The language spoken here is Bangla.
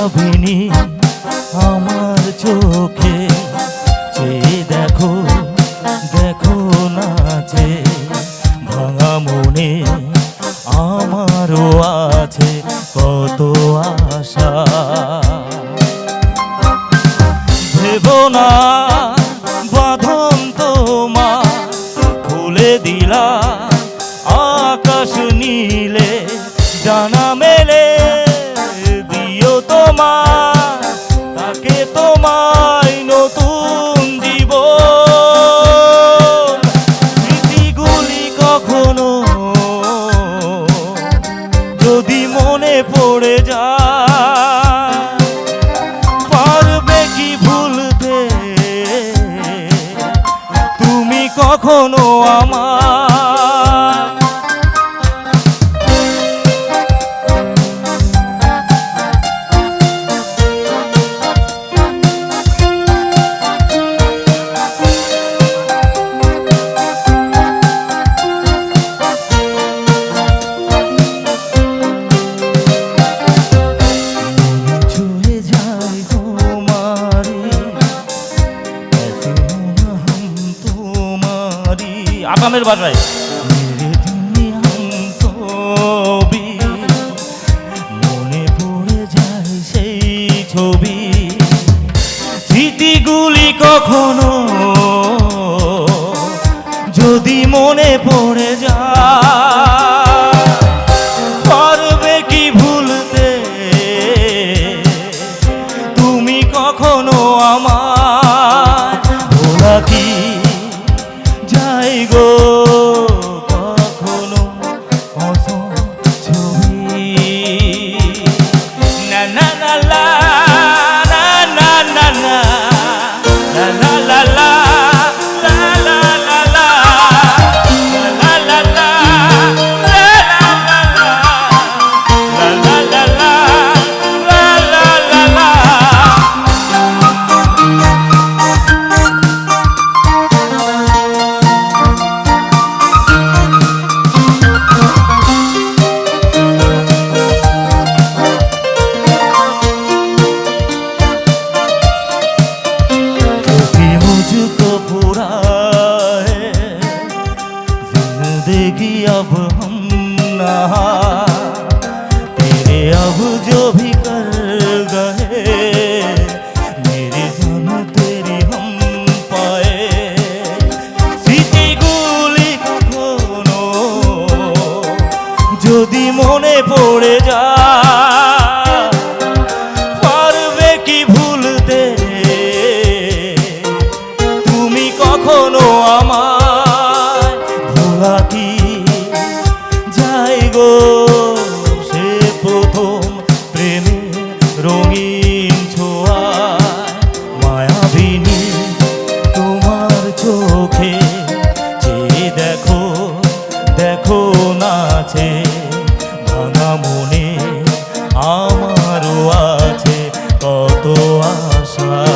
মায়াবিনী আমার চোখে চেয়ে দেখো দেখো নাচে ভাঙা মনে আমারও আছে কত আশা ভেবো না বাঁধন তোমার খুলে দিলা আকাশ নীলে জানা মেলে দিও তোমার তাকে তোমায় নতুন জীবন স্মৃতিগুলি কখনো যদি মনে পড়ে যায় পারবে কি ভুলতে তুমি কখনো আমার আসামের ভাষায় মনে পড়ে যায় সেই ছবি স্মৃতিগুলি কখনো যদি মনে পড়ে যায় পারবে কি ভুলতে তুমি কখনো আমার ভোলা কি যাই গো কখনো ছবি না না না লা না না না না লা লা লা লা লা লা লা লা লা লা লা मुझको पुराए जिंदगी अब हम ना तेरे अब जो भी कर गए मेरी जान तेरी हम पाए স্মৃতিগুলি কখনো যদি মনে পড়ে যায় পারবে কি ভুলতে কখনো আমার ভোলা কি যাই গো সে প্রথম প্রেমে রঙিন ছোঁয়ায় মায়াবিনী তোমার চোখে চেয়ে দেখো দেখো নাচে ভাঙা মনে আমারও আছে কত আশা